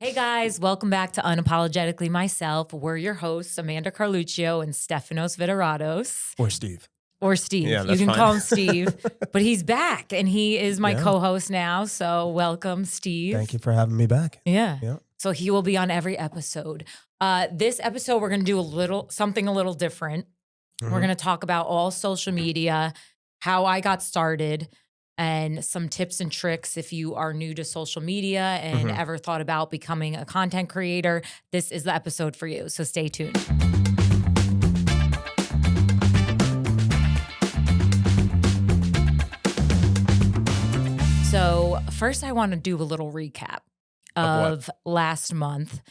Hey guys, welcome back to Unapologetically Myself. We're your hosts, Amanda Carluccio and Stefanos Viderados. Or Steve. Or Steve. Yeah, you that's can fine. call him Steve, but he's back and he is my Yeah. co-host now. So welcome, Steve. Thank you for having me back. Yeah. Yeah. So he will be on every episode. This episode, we're going to do something a little different. Mm-hmm. We're going to talk about all social media, how I got started, and some tips and tricks if you are new to social media and ever thought about becoming a content creator. This is the episode for you. So stay tuned. So first I want to do a little recap of last month.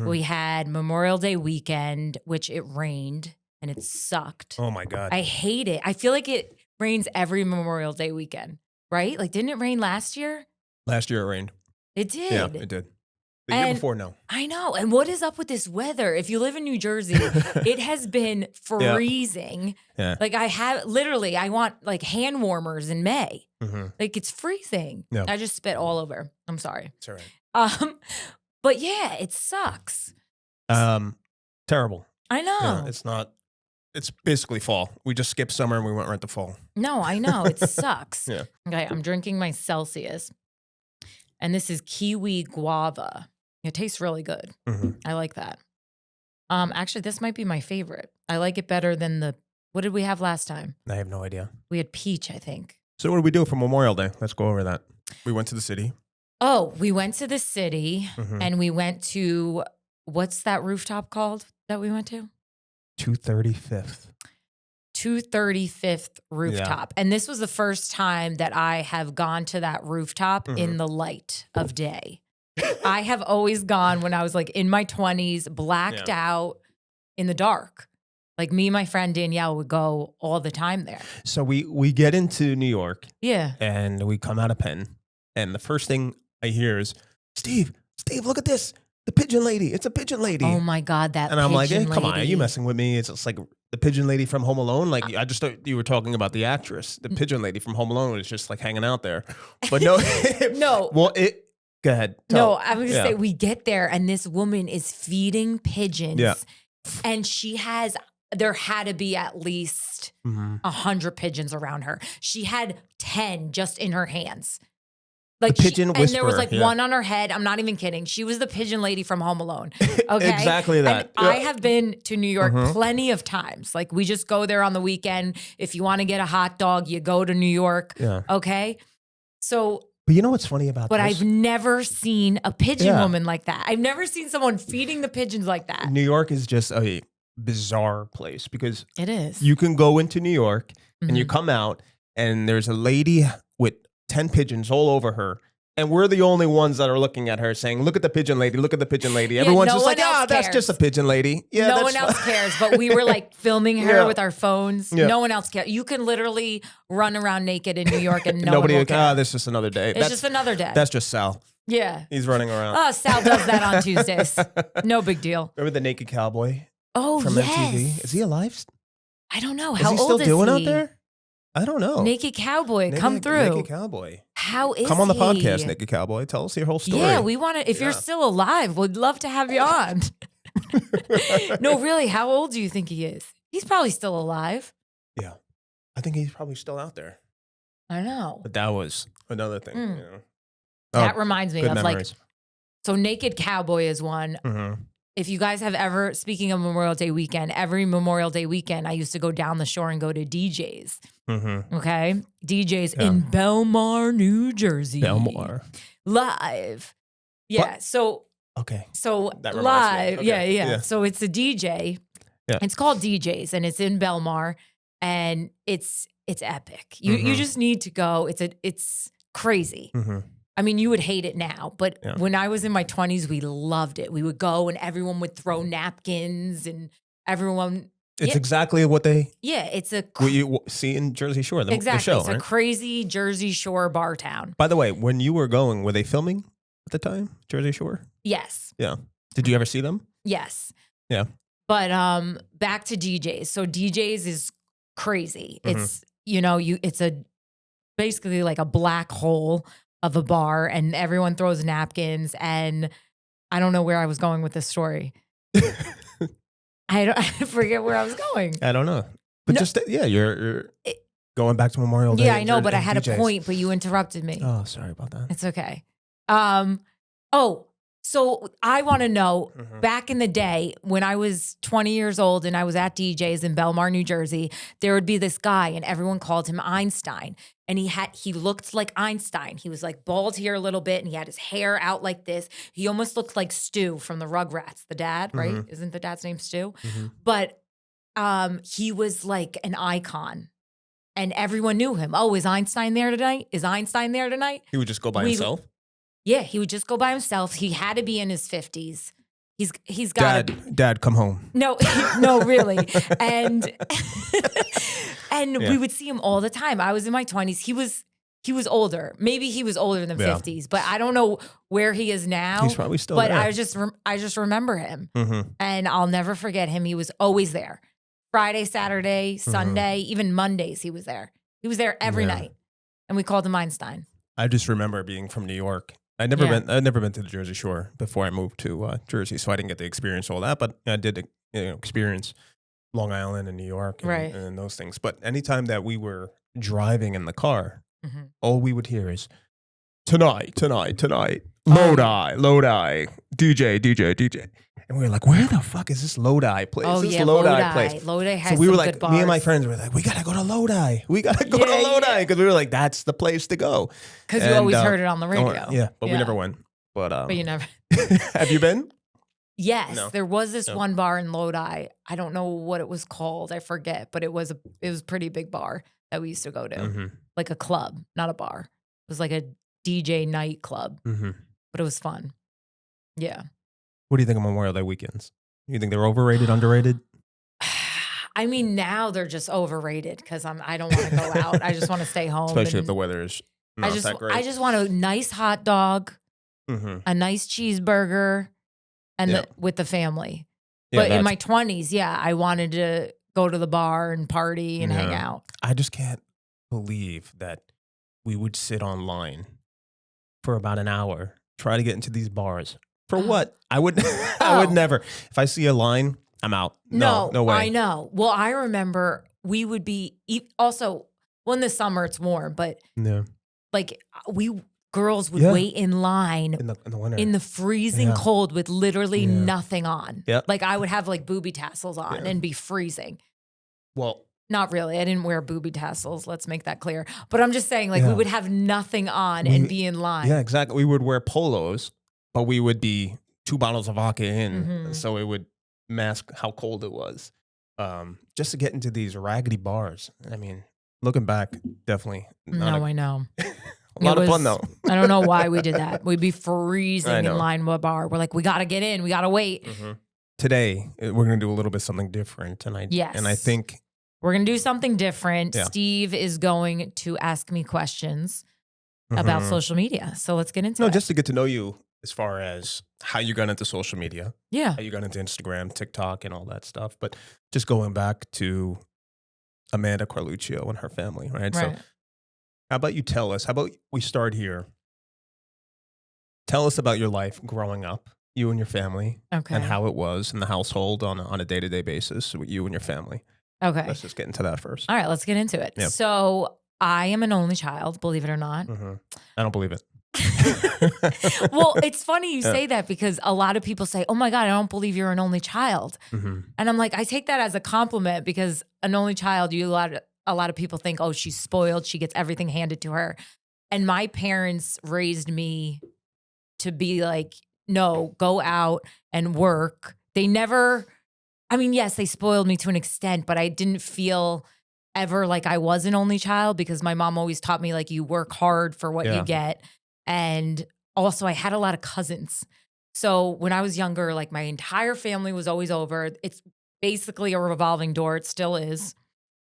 We had Memorial Day weekend, which it rained and it sucked. Oh my God. I hate it. I feel like it rains every Memorial Day weekend, right? Like, didn't it rain last year? Last year it rained. It did. Yeah, it did. The year before, no. I know. And what is up with this weather? If you live in New Jersey, it has been freezing. Yeah. Like I want like hand warmers in May. Like it's freezing. Yeah. I just spit all over. I'm sorry. It's all right. But yeah, it sucks. Terrible. I know. Yeah, it's not. It's basically fall. We just skipped summer and we went right to fall. No, I know. It sucks. Yeah. Okay, I'm drinking my Celsius. And this is kiwi guava. It tastes really good. I like that. Actually, this might be my favorite. I like it better than what did we have last time? I have no idea. We had peach, I think. So what did we do for Memorial Day? Let's go over that. We went to the city. Oh, we went to the city and we went to, what's that rooftop called that we went to? 235th. 235th rooftop. And this was the first time that I have gone to that rooftop in the light of day. I have always gone when I was like in my 20s, blacked out in the dark. Like me and my friend Danielle would go all the time there. So we get into New York. Yeah. And we come out of Penn. And the first thing I hear is, Steve, look at this. The pigeon lady. It's a pigeon lady. Oh my God, that And I'm like, pigeon come on, are lady. you messing with me? It's just like the pigeon lady from Home Alone. Like I just thought you were talking about the actress. The pigeon lady from Home Alone was just like hanging out there. But no. No. Well, go ahead. No, I was going to say, we get there and this woman is feeding pigeons. Yeah. And there had to be at least 100 pigeons around her. She had 10 just in her hands. Like the pigeon whisperer. And there was like one on her head. I'm not even kidding. She was the pigeon lady from Home Alone. Okay. Exactly that. And I have been to New York plenty of times. Like we just go there on the weekend. If you want to get a hot dog, you go to New York. Yeah. Okay. So. But you know what's funny about But this? I've never seen a pigeon woman like that. I've never seen someone feeding the pigeons like that. New York is just a bizarre place because it is. You can go into New York and you come out and there's a lady with 10 pigeons all over her. And we're the only ones that are looking at her saying, look at the pigeon lady, look at the pigeon lady. Everyone's no just like, one else that's cares. just a pigeon lady. Yeah, no one else cares. But we were like filming her with our phones. Yeah. No one else cares. You can literally run around naked in New York and nobody one will care. This is just another day. It's just another day. That's just Sal. Yeah. He's running around. Oh, Sal does that on Tuesdays. No big deal. Remember the naked cowboy from MTV? Is he alive? I don't know. Is How he old still is doing he? out there? I don't know. Naked Cowboy, come through. Naked Cowboy. How is he? Come on the podcast, Naked Cowboy. Tell us your whole story. Yeah, we want to. If you're still alive, we'd love to have you on. No, really, how old do you think he is? He's probably still alive. Yeah. I think he's probably still out there. I know. But that was another thing. You know? That reminds me of memories. So Naked Cowboy is one. If you guys have ever, speaking of Memorial Day weekend, every Memorial Day weekend, I used to go down the shore and go to DJ's. Okay? DJ's in Belmar, New Jersey. Belmar. Live. Yeah. So That reminds me. live. Okay. Yeah. So it's a DJ. Yeah. It's called DJ's and it's in Belmar and it's epic. You just need to go. It's crazy. I mean, you would hate it now, but when I was in my 20s, we loved it. We would go and everyone would throw napkins and everyone. It's exactly what they. Yeah, it's what you see in Jersey Shore, the show. It's a crazy Jersey Shore bar town. By the way, when you were going, were they filming at the time, Jersey Shore? Yes. Yeah. Did you ever see them? Yes. Yeah. But back to DJs. So DJs is crazy. It's it's basically like a black hole of a bar and everyone throws napkins and I don't know where I was going with this story. I forget where I was going. I don't know. But you're going back to Memorial Day. Yeah, I know, but I had a point, but you interrupted me. Oh, sorry about that. It's okay. So I want to know, back in the day when I was 20 years old and I was at DJ's in Belmar, New Jersey, there would be this guy and everyone called him Einstein. And he looked like Einstein. He was like bald here a little bit and he had his hair out like this. He almost looked like Stu from the Rugrats, the dad, right? Isn't the dad's name Stu? But he was like an icon. And everyone knew him. Oh, is Einstein there tonight? Is Einstein there tonight? He would just go by himself? Yeah, he would just go by himself. He had to be in his 50s. He's got Dad, come home. No, no, really. And we would see him all the time. I was in my 20s. He was older. Maybe he was older than 50s, but I don't know where he is now. He's probably still there. But I just remember him. And I'll never forget him. He was always there. Friday, Saturday, Sunday, even Mondays he was there. He was there every night. And we called him Einstein. I just remember being from New York. I'd never been to the Jersey Shore before I moved to Jersey, so I didn't get to experience all that. But I did, experience Long Island and New York and those things. But anytime that we were driving in the car, all we would hear is tonight, Lodi, DJ. And we were like, where the fuck is this Lodi place? Oh, this yeah, Lodi place. Lodi has we were some like, good bars. me and my friends were like, we got to go to Lodi. We got to go to Lodi. Because we were like, that's the place to go. Because you always heard it on the radio. But we never went. But you never. Have you been? Yes. No. There was this one bar in Lodi. I don't know what it was called. I forget. But it was a pretty big bar that we used to go to. Like a club, not a bar. It was like a DJ night club. But it was fun. Yeah. What do you think of Memorial Day weekends? You think they're overrated, underrated? I mean, now they're just overrated because I don't want to go out. I just want to stay home. Especially if the weather is not that great. I just want a nice hot dog, a nice cheeseburger, and with the family. Yeah, but in my 20s, I wanted to go to the bar and party and hang out. I just can't believe that we would sit online for about an hour, try to get into these bars. For what? I would never. If I see a line, I'm out. No way. I know. Well, I remember we would be also, well, in the summer it's warm, but like girls would wait in line in the winter, in the freezing cold with literally nothing on. Yep. Like I would have like booby tassels on and be freezing. Well, not really. I didn't wear booby tassels. Let's make that clear. But I'm just saying, like we would have nothing on and be in line. Yeah, exactly. We would wear polos. But we would be 2 bottles of vodka in, so it would mask how cold it was. Just to get into these raggedy bars. I mean, looking back, definitely. I know. A lot of fun, though. I don't know why we did that. We'd be freezing in line with a bar. We're like, we got to get in. We got to wait. Today, we're going to do a little bit something different. And I think we're going to do something different. Yeah. Steve is going to ask me questions about social media. So let's get into it. No, just to get to know you. As far as how you got into social media. Yeah. How you got into Instagram, TikTok, and all that stuff. But just going back to Amanda Carluccio and her family, right? So how about you tell us, how about we start here? Tell us about your life growing up, you and your family, and how it was in the household on a day-to-day basis with you and your famany. Okay. Let's just get into that first. All right, let's get into it. Yep. So I am an only child, believe it or not. I don't believe it. Well, it's funny you say that because a lot of people say, oh my God, I don't believe you're an only child. And I'm like, I take that as a compliment because an only child, a lot of people think, oh, she's spoiled. She gets everything handed to her. And my parents raised me to be like, no, go out and work. They never, I mean, yes, they spoiled me to an extent, but I didn't feel ever like I was an only child because my mom always taught me like you work hard for what you get. And also I had a lot of cousins. So when I was younger, like my entire family was always over. It's basically a revolving door. It still is.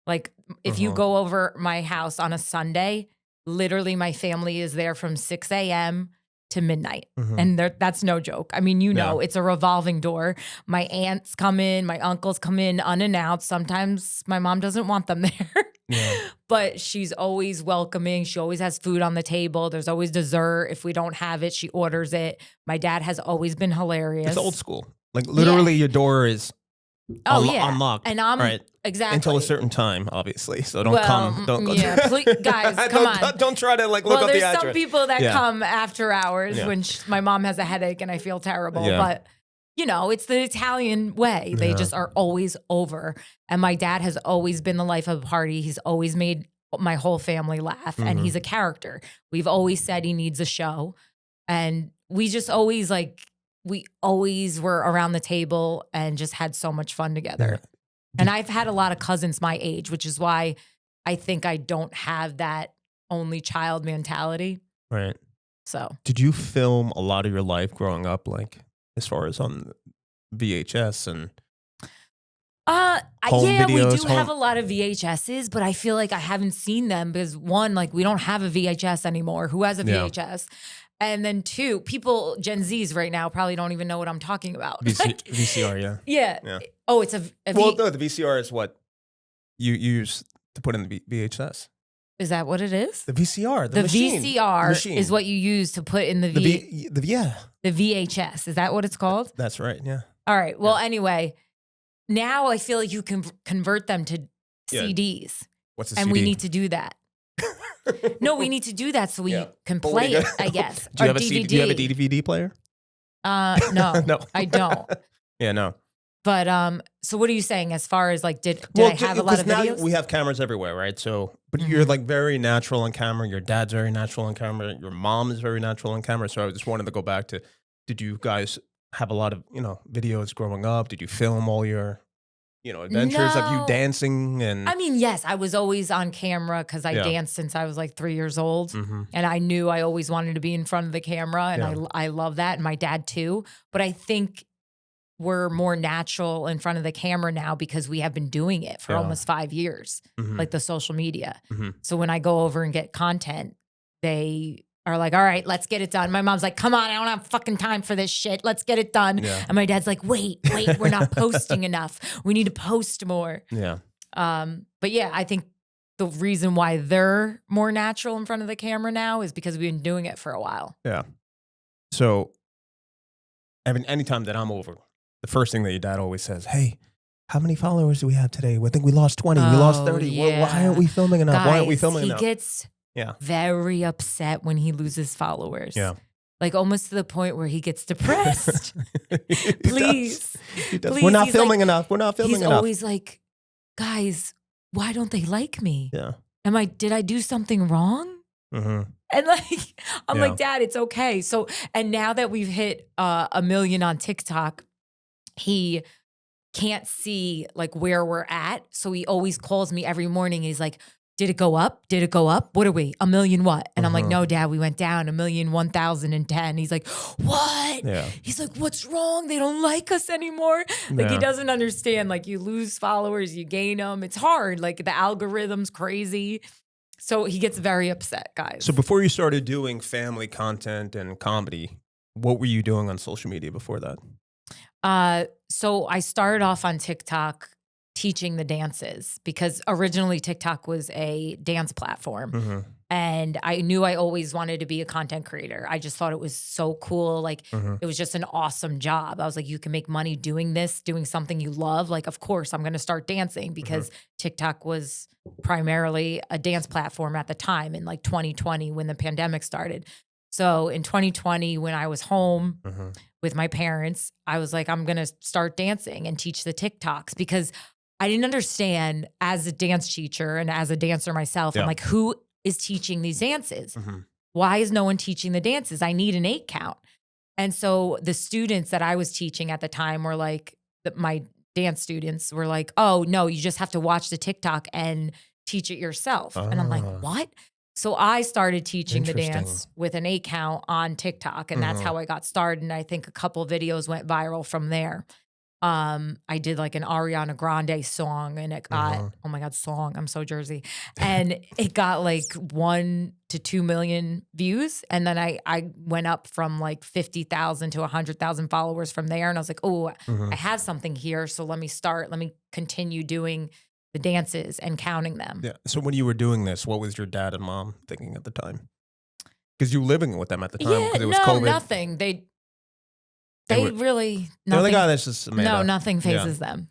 Like if you go over my house on a Sunday, literally my family is there from 6 a.m. to midnight. And that's no joke. I mean, it's a revolving door. My aunts come in, my uncles come in unannounced. Sometimes my mom doesn't want them there, but she's always welcoming. She always has food on the table. There's always dessert. If we don't have it, she orders it. My dad has always been hilarious. It's old school. Like literally your door is unlocked. And I'm exactly until a certain time, obviously. So don't come. Don't go. Yeah, please, guys, come on. Don't try to look up the address. There's some people that come after hours when my mom has a headache and I feel terrible. But it's the Italian way. They just are always over. And my dad has always been the life of the party. He's always made my whole family laugh, and he's a character. We've always said he needs a show, and we just always we always were around the table and just had so much fun together. And I've had a lot of cousins my age, which is why I think I don't have that only child mentality. Right. So, did you film a lot of your life growing up, like as far as on VHS and home videos? We do have a lot of VHSs, but I feel like I haven't seen them because one, we don't have a VHS anymore. Who has a VHS? And then two, people, Gen Zs right now probably don't even know what I'm talking about. VCR, yeah. Oh, it's the VCR is what you use to put in the VHS. Is that what it is? The VCR, the VCR is what you use to put in the VHS. Is that what it's called? That's right, yeah. All right. Well, anyway, now I feel like you can convert them to CDs. What's a CD? And we need to do that. No, we need to do that so we can play it, I guess. Do you have a DVD player? No, no, I don't. No. But so what are you saying as far as did I have a lot of videos? Now we have cameras everywhere, right? So, but you're very natural on camera. Your dad's very natural on camera. Your mom is very natural on camera. So I just wanted to go back to, did you guys have a lot of videos growing up? Did you film all your adventures of you dancing? And I mean, yes, I was always on camera because I danced since I was 3 years old. And I knew I always wanted to be in front of the camera. And I love that. And my dad too. But I think we're more natural in front of the camera now because we have been doing it for almost 5 years, the social media. So when I go over and get content, they are like, all right, let's get it done. My mom's like, come on, I don't have fucking time for this shit. Let's get it done. Yeah. And my dad's like, wait, we're not posting enough. We need to post more. Yeah. But yeah, I think the reason why they're more natural in front of the camera now is because we've been doing it for a while. Yeah. So, anytime that I'm over, the first thing that your dad always says, hey, how many followers do we have today? I think we lost 20. We lost 30. Yeah. Why aren't we filming enough? Guys, why aren't we filming enough? He gets very upset when he loses followers. Yeah. Almost to the point where he gets depressed. Please. He does. We're not filming enough. We're not filming enough. He's always like, guys, why don't they like me? Yeah. Did I do something wrong? And I'm like, Dad, it's okay. So, and now that we've hit 1 million on TikTok, he can't see where we're at. So he always calls me every morning. He's like, did it go up? Did it go up? What are we? 1 million what? And I'm like, no, Dad, we went down 1,001,010. He's like, what? Yeah. He's like, what's wrong? They don't like us anymore. He doesn't understand. You lose followers, you gain them. It's hard. The algorithm's crazy. So he gets very upset, guys. So before you started doing family content and comedy, what were you doing on social media before that? So I started off on TikTok teaching the dances because originally TikTok was a dance platform. And I knew I always wanted to be a content creator. I just thought it was so cool. It was just an awesome job. I was like, you can make money doing this, doing something you love. Of course, I'm going to start dancing because TikTok was primarily a dance platform at the time in 2020 when the pandemic started. So in 2020, when I was home with my parents, I was like, I'm going to start dancing and teach the TikToks because I didn't understand as a dance teacher and as a dancer myself. I'm like, who is teaching these dances? Why is no one teaching the dances? I need an 8 count. And so the students that I was teaching at the time were my dance students were like, oh, no, you just have to watch the TikTok and teach it yourself. And I'm like, what? So I started teaching the dance with an 8 count on TikTok. And that's how I got started. And I think a couple videos went viral from there. I did like an Ariana Grande song and it got, oh my God, song. I'm so Jersey. And it got like 1 to 2 million views. And then I went up from like 50,000 to 100,000 followers from there. And I was like, oh, I have something here. So let me continue doing the dances and counting them. Yeah. So when you were doing this, what was your dad and mom thinking at the time? Because you were living with them at the time. Yeah, it was COVID. Nothing. They really, nothing. They're like, oh, this is Amanda. No, nothing phases them.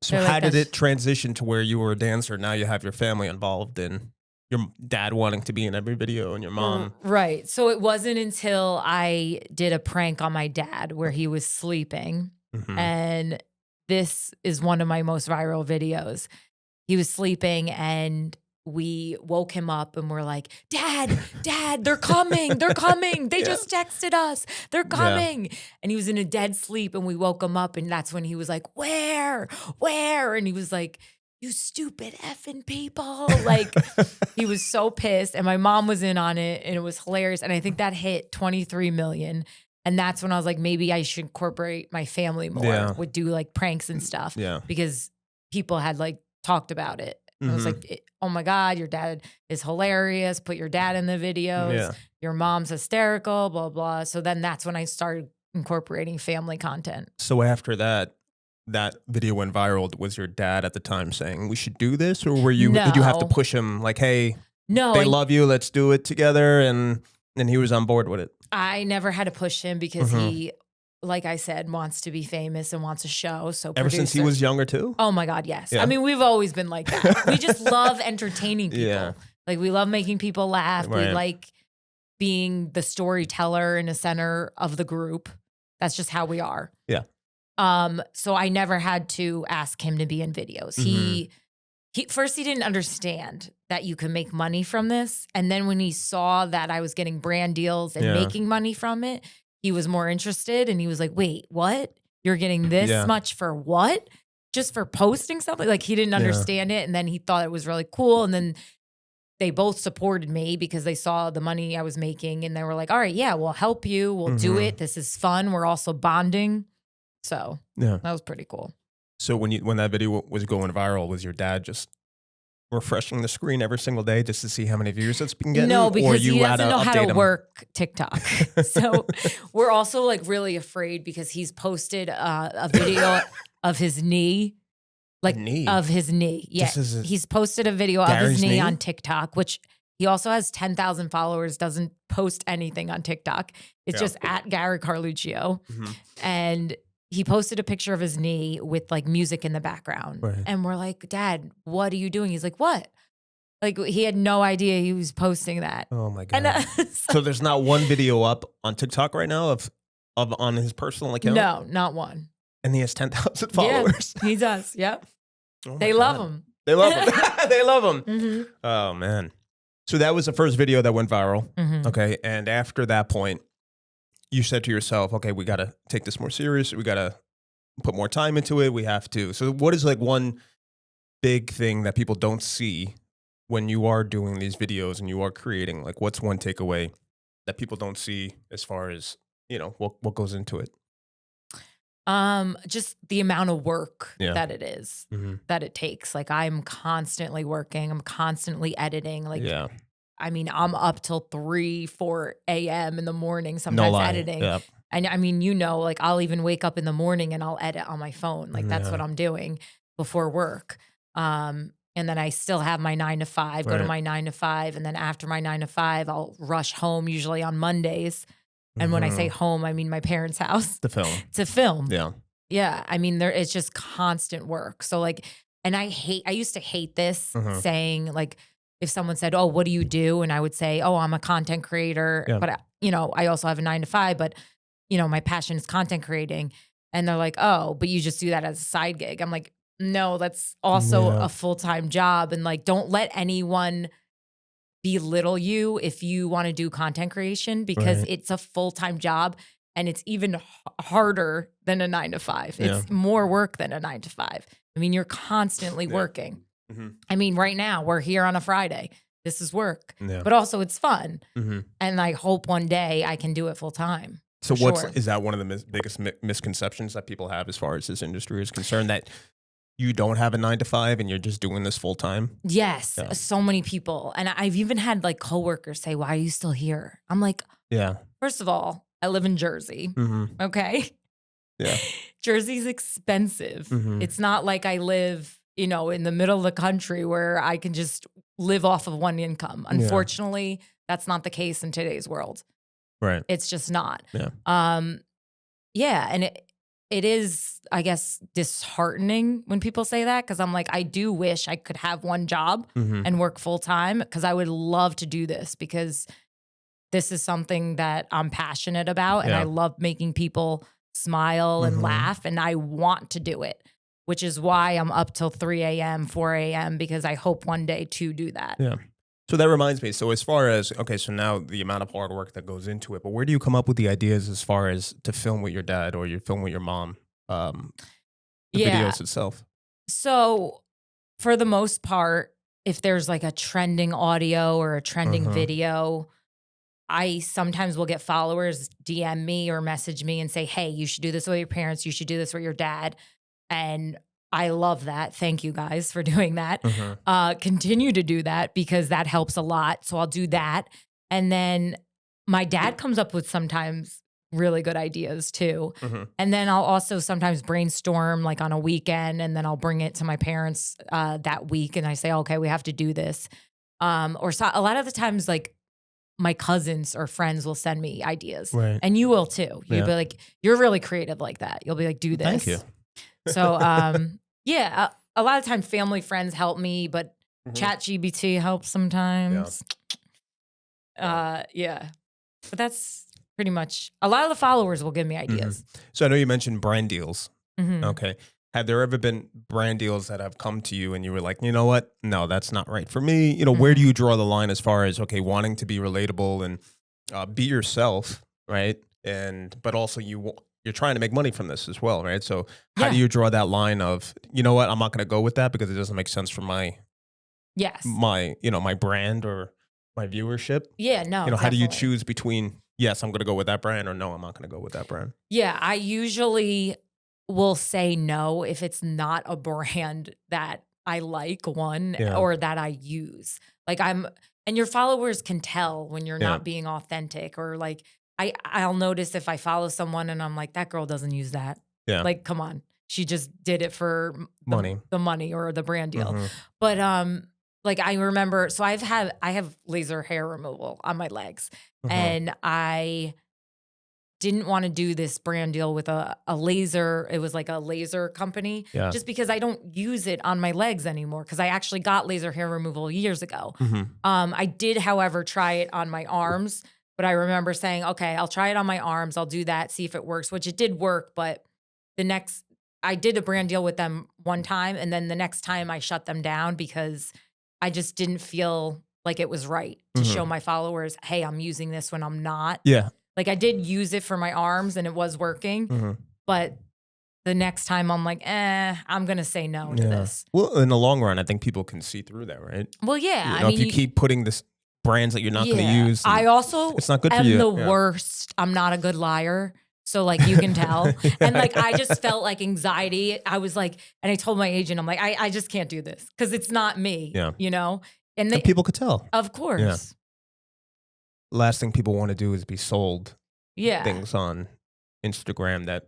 So how did it transition to where you were a dancer? Now you have your family involved in your dad wanting to be in every video and your mom. Right. So it wasn't until I did a prank on my dad where he was sleeping. And this is one of my most viral videos. He was sleeping and we woke him up and we're like, Dad, they're coming. They're coming. They just texted us. They're coming. Yeah. And he was in a dead sleep and we woke him up and that's when he was like, where? And he was like, you stupid effing people. Like he was so pissed and my mom was in on it and it was hilarious. And I think that hit 23 million. And that's when I was like, maybe I should incorporate my family more, would do like pranks and stuff because people had like talked about it. I was like, oh my God, your dad is hilarious. Put your dad in the videos. Yeah. Your mom's hysterical, blah, blah. So then that's when I started incorporating family content. So after that video went viral. Was your dad at the time saying we should do this? Or were you, did you have to push him like, hey, they love you, let's do it together? And he was on board with it. I never had to push him because he, like I said, wants to be famous and wants a show. So ever since he was younger too? Oh my God, yes. Yeah. I mean, we've always been like that. We just love entertaining people. Yeah. Like we love making people laugh. Right. We like being the storyteller in the center of the group. That's just how we are. Yeah. So I never had to ask him to be in videos. He first he didn't understand that you can make money from this. And then when he saw that I was getting brand deals and making money from it, he was more interested and he was like, wait, what? You're getting this much for what? Just for posting something? Like he didn't understand it. And then he thought it was really cool. And then they both supported me because they saw the money I was making and they were like, all right, yeah, we'll help you. We'll do it. This is fun. We're also bonding. So that was pretty cool. So when that video was going viral, was your dad just refreshing the screen every single day just to see how many views it's been getting? No, because he doesn't know how to work TikTok. So we're also like really afraid because he's posted a video of his knee. Like of his knee. Yeah. He's posted a video of his knee on TikTok, which he also has 10,000 followers, doesn't post anything on TikTok. It's just at Gary Carluccio. And he posted a picture of his knee with like music in the background. Right. And we're like, Dad, what are you doing? He's like, what? Like he had no idea he was posting that. Oh my God. And, so there's not one video up on TikTok right now of on his personal account? No, not one. And he has 10,000 followers? Yeah, he does. Yep. Oh they love him. They love him. They love him. Oh man. So that was the first video that went viral. Okay. And after that point, you said to yourself, okay, we got to take this more serious. We got to put more time into it. We have to. So what is like one big thing that people don't see when you are doing these videos and you are creating? Like what's one takeaway that people don't see as far as, you know, what goes into it? Just the amount of work that it is, that it takes. Like I'm constantly working. I'm constantly editing. Like, I mean, I'm up till 3, 4 a.m. in the morning, sometimes editing. Yep. And I mean, you know, like I'll even wake up in the morning and I'll edit on my phone. Like that's what I'm doing before work. And then I still have my 9 to 5, go to my 9 to 5. And then after my 9 to 5, I'll rush home usually on Mondays. And when I say home, I mean my parents' house. To film. To film. Yeah. Yeah. I mean, it's just constant work. So like, and I used to hate this saying like, if someone said, oh, what do you do? And I would say, oh, I'm a content creator, but you know, I also have a 9 to 5, but you know, my passion is content creating. And they're like, oh, but you just do that as a side gig. I'm like, no, that's also a full-time job. And like, don't let anyone belittle you if you want to do content creation because it's a full-time job and it's even harder than a 9 to 5. It's more work than a 9 to 5. I mean, you're constantly working. I mean, right now we're here on a Friday. This is work, but also it's fun. And I hope one day I can do it full time. So is that one of the biggest misconceptions that people have as far as this industry is concerned, that you don't have a 9 to 5 and you're just doing this full time? Yes. Yeah. So many people. And I've even had like coworkers say, why are you still here? I'm like, yeah. First of all, I live in Jersey. Mm-hmm. Okay. Yeah. Jersey's expensive. Mm-hmm. It's not like I live, in the middle of the country where I can just live off of one income. Unfortunately, that's not the case in today's world. Right. It's just not. Yeah. Yeah. And it is, I guess, disheartening when people say that, because I'm like, I do wish I could have one job and work full time, because I would love to do this, because this is something that I'm passionate about, and I love making people smile and laugh, and I want to do it, which is why I'm up till 3 a.m., 4 a.m., because I hope one day to do that. Yeah. So that reminds me. So as far as, okay, so now the amount of hard work that goes into it, but where do you come up with the ideas as far as to film with your dad or you film with your mom, the videos itself? So for the most part, if there's like a trending audio or a trending video, I sometimes will get followers DM me or message me and say, hey, you should do this with your parents. You should do this with your dad. And I love that. Thank you guys for doing that. Continue to do that, because that helps a lot. So I'll do that. And then my dad comes up with sometimes really good ideas too. And then I'll also sometimes brainstorm like on a weekend, and then I'll bring it to my parents that week. And I say, okay, we have to do this. Or so, a lot of the times, like my cousins or friends will send me ideas, right. And you will too. You'll be like, you're really creative like that. You'll be like, do this. Thank you. So, yeah, a lot of times family, friends help me, but ChatGPT helps sometimes. Yeah. But that's pretty much, a lot of the followers will give me ideas. So I know you mentioned brand deals. Okay. Have there ever been brand deals that have come to you and you were like, you know what? No, that's not right for me. Where do you draw the line as far as, okay, wanting to be relatable and be yourself, right? But also you're trying to make money from this as well, right? So how do you draw that line of, you know what, I'm not going to go with that because it doesn't make sense for my brand or my viewership? Yeah, no, how definitely. Do you choose between, yes, I'm going to go with that brand, or no, I'm not going to go with that brand? Yeah, I usually will say no if it's not a brand that I like, or that I use. Like and your followers can tell when you're not being authentic, or like, I'll notice if I follow someone and I'm like, that girl doesn't use that. Yeah. Like, come on. She just did it for the money or the brand deal. But like I remember, so I have laser hair removal on my legs, and I didn't want to do this brand deal with a laser. It was like a laser company, just because I don't use it on my legs anymore, because I actually got laser hair removal years ago. I did, however, try it on my arms. But I remember saying, okay, I'll try it on my arms. I'll do that, see if it works, which it did work. But I did a brand deal with them one time. And then the next time I shut them down, because I just didn't feel like it was right to show my followers, hey, I'm using this when I'm not. Yeah. Like I did use it for my arms and it was working. But the next time I'm like, I'm going to say no to this. Well, in the long run, I think people can see through that, right? Well, yeah. If you keep putting this brands that you're not going to use. I also it's not good for you. The worst. I'm not a good liar. So like you can tell. And like I just felt like anxiety. I was like, and I told my agent, I'm like, I just can't do this because it's not me. Yeah. And people could tell. Of course. Yeah. Last thing people want to do is be sold things on Instagram that,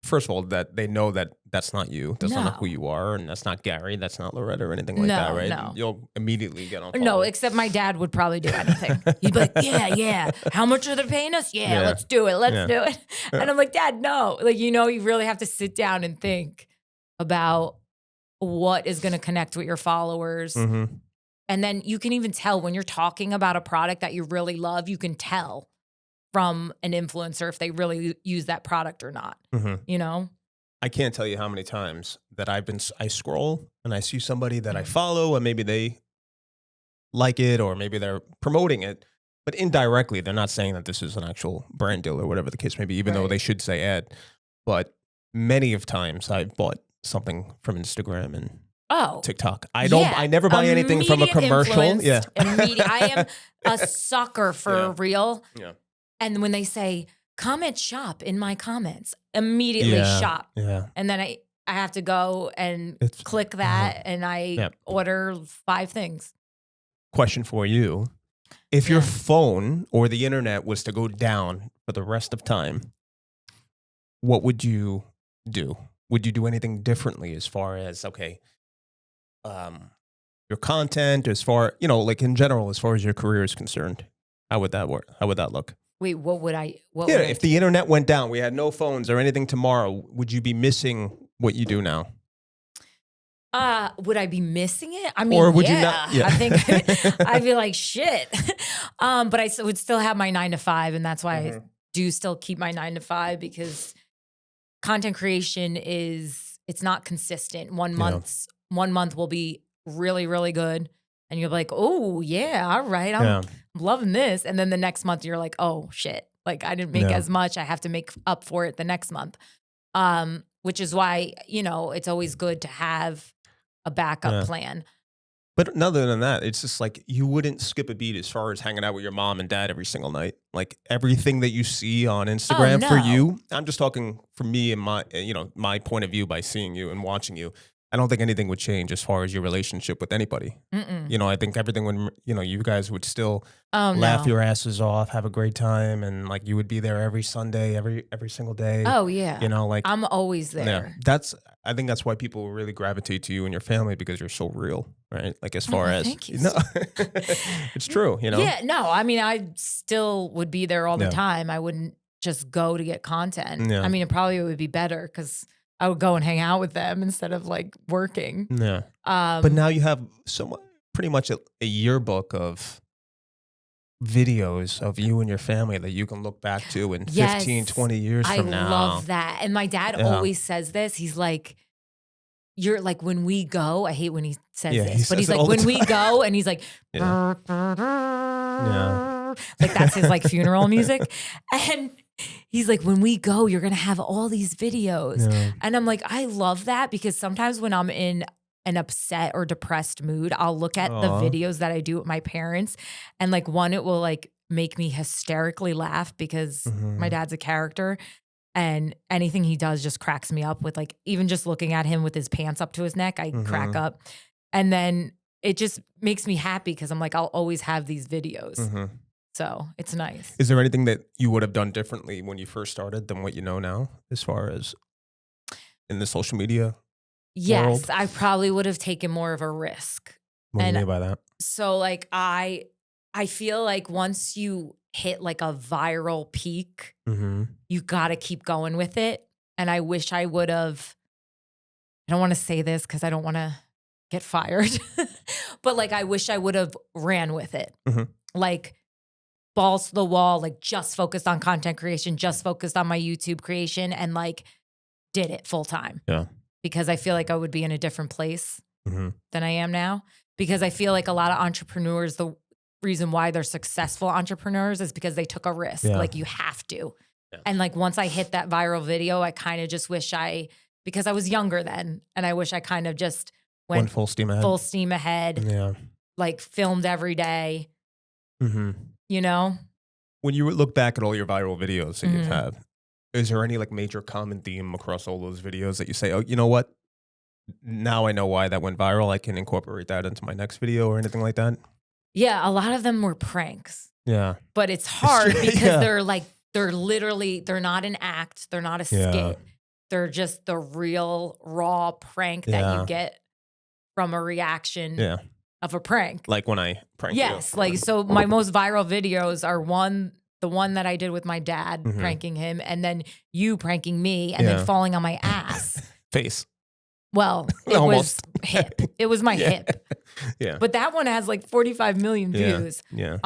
first of all, that they know that that's not you. That's not who you are. And that's not Gary. That's not Loretta or anything like that, right? No. You'll immediately get on. No, except my dad would probably do anything. He'd be like, yeah. How much are they paying us? Yeah, let's do it. Let's do it. And I'm like, Dad, no. Like, you really have to sit down and think about what is going to connect with your followers. And then you can even tell when you're talking about a product that you really love, you can tell from an influencer if they really use that product or not, I can't tell you how many times that I scroll and I see somebody that I follow and maybe they like it or maybe they're promoting it, but indirectly they're not saying that this is an actual brand deal or whatever the case may be, even though they should say ad. But many of times I've bought something from Instagram and TikTok. I never buy anything from a commercial. Yeah. I am a sucker for real. Yeah. And when they say comment shop in my comments. Immediately shop. Yeah. And then I have to go and click that and I order 5 things. Question for you. If your phone or the internet was to go down for the rest of time, what would you do? Would you do anything differently as far as, your content, as far, like in general, as far as your career is concerned? How would that work? How would that look? Wait, what would I? If the internet went down, we had no phones or anything tomorrow, would you be missing what you do now? Would I be missing it? I mean, or would you not? Yeah. I think I'd be like, shit. But I would still have my 9 to 5. And that's why I do still keep my 9 to 5, because content creation it's not consistent. One month will be really, really good. And you're like, oh yeah, all right. I'm loving this. And then the next month you're like, oh shit. Like I didn't make as much. I have to make up for it the next month. Which is why, it's always good to have a backup plan. But other than that, it's just like you wouldn't skip a beat as far as hanging out with your mom and dad every single night. Like everything that you see on Instagram for you, I'm just talking for me and my point of view by seeing you and watching you. I don't think anything would change as far as your relationship with anybody. I think everything would, you guys would still laugh your asses off, have a great time, and like you would be there every Sunday, every single day. Oh yeah. Like I'm always there. Yeah. I think that's why people really gravitate to you and your family, because you're so real, right? Like as far as thank you. No, it's true, Yeah, no, I mean I still would be there all the time. I wouldn't just go to get content. I mean, it probably would be better because I would go and hang out with them instead of like working. Yeah. But now you have pretty much a yearbook of videos of you and your family that you can look back to in 15, 20 years from now. I love that. And my dad always says this. He's like, you're like, when we go, I hate when he says this, but he's like, when we go, and he's like, like that's his like funeral music. And he's like, when we go, you're going to have all these videos. Yeah. And I'm like, I love that, because sometimes when I'm in an upset or depressed mood, I'll look at the videos that I do with my parents. And like it will like make me hysterically laugh because my dad's a character. And anything he does just cracks me up with, like, even just looking at him with his pants up to his neck, I crack up. And then it just makes me happy because I'm like, I'll always have these videos. So it's nice. Is there anything that you would have done differently when you first started than what you know now, as far as in the social media world? I probably would have taken more of a risk. What do you mean by that? So like I feel like once you hit like a viral peak, you got to keep going with it. And I wish I would have, I don't want to say this because I don't want to get fired, but like I wish I would have ran with it. Like balls to the wall, like just focused on content creation, just focused on my YouTube creation, and like did it full time. Yeah. Because I feel like I would be in a different place than I am now. Because I feel like a lot of entrepreneurs, the reason why they're successful entrepreneurs is because they took a risk. Yeah. Like you have to. Yeah. And like once I hit that viral video, I kind of just wish because I was younger then, and I wish I kind of just went full steam ahead. Full steam ahead. Yeah. Like filmed every day. You know? When you look back at all your viral videos that you've had, is there any like major common theme across all those videos that you say, oh, you know what? Now I know why that went viral. I can incorporate that into my next video or anything like that? Yeah, a lot of them were pranks. Yeah. But it's hard because they're not an act. They're not a skit. They're just the real raw prank that you get from a reaction of a prank. Like when I prank you. Yes. Like, so my most viral videos are the one that I did with my dad pranking him, and then you pranking me, and then falling on my ass. Face. Well, it was hip. It was my hip. Yeah. But that one has like 45 million views. Yeah.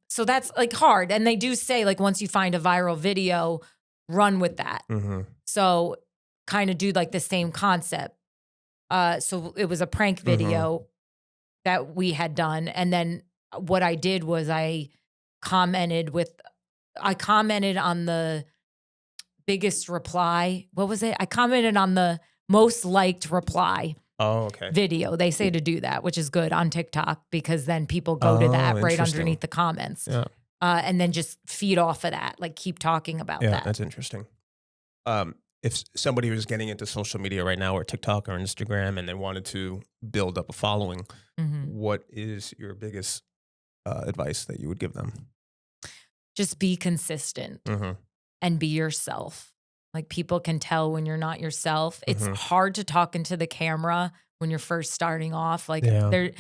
So that's like hard. And they do say like once you find a viral video, run with that. So kind of do like the same concept. So it was a prank video that we had done. And then what I did was I commented on the biggest reply. What was it? I commented on the most liked reply video. They say to do that, which is good on TikTok, because then people go to that right underneath the comments. Yeah. and then just feed off of that, like keep talking about that. Yeah, that's interesting. If somebody was getting into social media right now, or TikTok or Instagram, and they wanted to build up a following, what is your biggest advice that you would give them? Just be consistent and be yourself. Like people can tell when you're not yourself. It's hard to talk into the camera when you're first starting off. Like I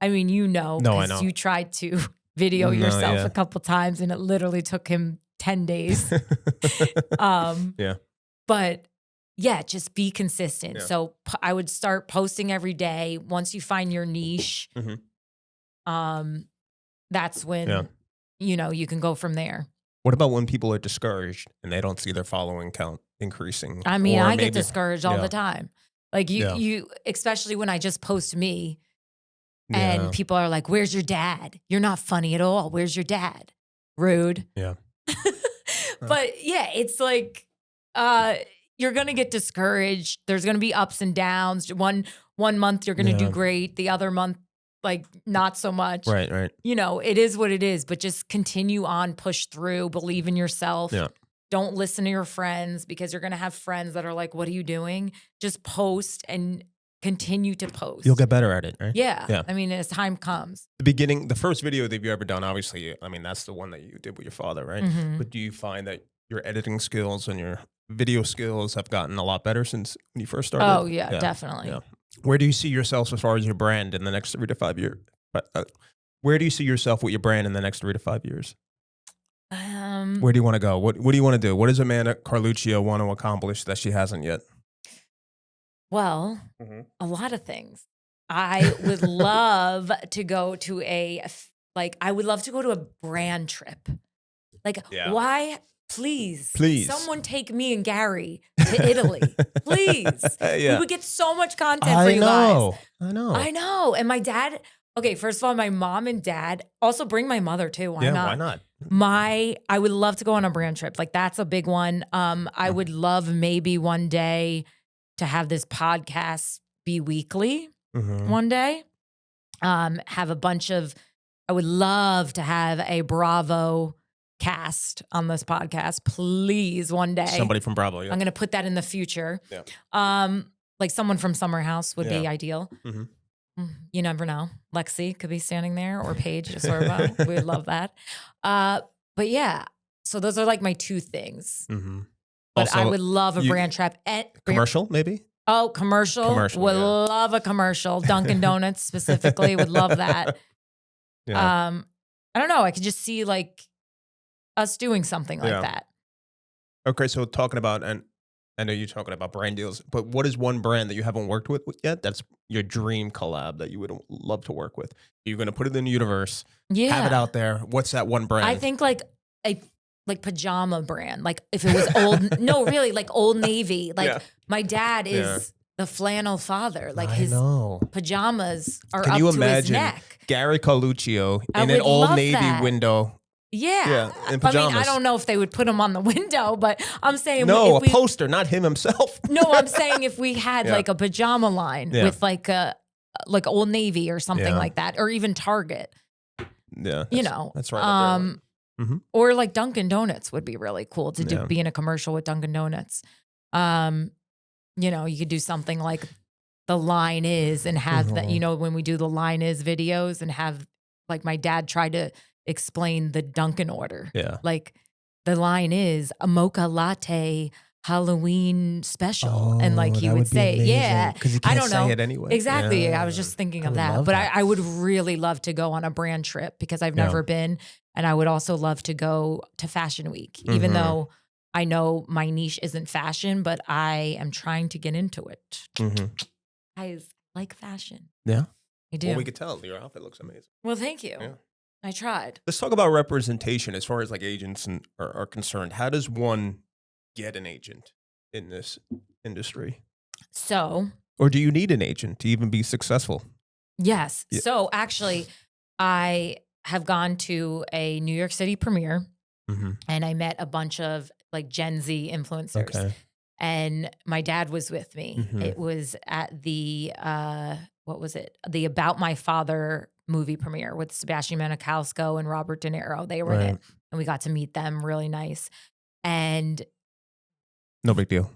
mean, No, I know. you tried to video yourself a couple times and it literally took him 10 days. But yeah, just be consistent. Yeah. So I would start posting every day. Once you find your niche, that's when, you know, you can go from there. What about when people are discouraged and they don't see their following count increasing? I mean, I get discouraged all the time. Like you, especially when I just post me and people are like, where's your dad? You're not funny at all. Where's your dad? Rude. Yeah. But yeah, it's like, you're going to get discouraged. There's going to be ups and downs. One month you're going to do great. The other month, like not so much. Right. You know, it is what it is, but just continue on, push through, believe in yourself. Yeah. Don't listen to your friends, because you're going to have friends that are like, what are you doing? Just post and continue to post. You'll get better at it, right? Yeah. I mean, as time comes. The first video that you've ever done, obviously, I mean, that's the one that you did with your father, right? But do you find that your editing skills and your video skills have gotten a lot better since when you first started? Oh, yeah. Definitely. Yeah. Where do you see yourself as far as your brand in the next 3 to 5 years? Where do you see yourself with your brand in the next 3 to 5 years? Where do you want to go? What do you want to do? What does Amanda Carluccio want to accomplish that she hasn't yet? Well, a lot of things. I would love to go to I would love to go to a brand trip. Like, why? Please, someone take me and Gary to Italy. Please. We would get so much content for you guys. I know. And my dad, okay, first of all, my mom and dad, also bring my mother too. Why not? I would love to go on a brand trip. Like that's a big one. I would love maybe one day to have this podcast be weekly one day. Have a bunch of, I would love to have a Bravo cast on this podcast, please, one day. Somebody from Bravo, I'm going to put that in the future. Yeah. Like someone from Summer House would be ideal. You never know. Lexi could be standing there, or Paige DeSorbo. We would love that. But yeah, so those are like my two things. But also, I would love a brand trap. Commercial, maybe? Oh, commercial. Would love a commercial. Dunkin' Donuts specifically, would love that. I don't know. I could just see like us doing something like that. Okay, so talking about, and I know you're talking about brand deals, but what is one brand that you haven't worked with yet that's your dream collab that you would love to work with? You're going to put it in the universe, have it out there. What's that one brand? I think like a pajama brand. Like if it was like Old Navy. Like my dad is the flannel father. Like his pajamas are up to his neck. Can you imagine Gary Carluccio in an Old Navy window? Yeah. In pajamas. I mean, I don't know if they would put him on the window, but I'm saying a poster, not him himself. No, I'm saying if we had like a pajama line with like Old Navy or something like that, or even Target. Yeah, that's right. Or like Dunkin' Donuts would be really cool to be in a commercial with Dunkin' Donuts. You could do something like the line is, and have that. When we do the line is videos, and have like my dad try to explain the Dunkin' order. Yeah. Like the line is a mocha latte Halloween special. And like he would say, because you can't say it anyway. Exactly. Yeah. I was just thinking of that. But I would really love to go on a brand trip, because I've never been. And I would also love to go to Fashion Week, even though I know my niche isn't fashion, but I am trying to get into it. I like fashion. Yeah. I do. Well, we could tell your outfit looks amazing. Well, thank you. Yeah. I tried. Let's talk about representation as far as like agents are concerned. How does one get an agent in this industry? Or do you need an agent to even be successful? Yes. Yeah. So actually, I have gone to a New York City premiere, and I met a bunch of like Gen Z influencers. Okay. and my dad was with me. Mm-hmm. It was at the, what was it? The About My Father movie premiere with Sebastian Maniscalco and Robert De Niro. They were in it, and we got to meet them. Really nice. And no big deal.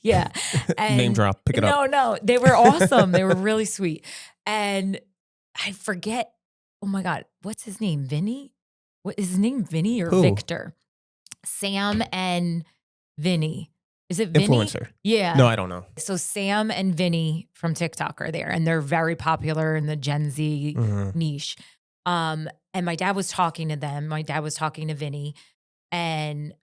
yeah. And name drop. Pick it up. No. They were awesome. They were really sweet. And I forget, oh my God, what's his name? Vinny? What is his name? Vinny or Who? Victor? Sam and Vinny. Is it Vinny? Influencer. Yeah. No, I don't know. So Sam and Vinny from TikTok are there, and they're very popular in the Gen Z niche. And my dad was talking to them. My dad was talking to Vinny, and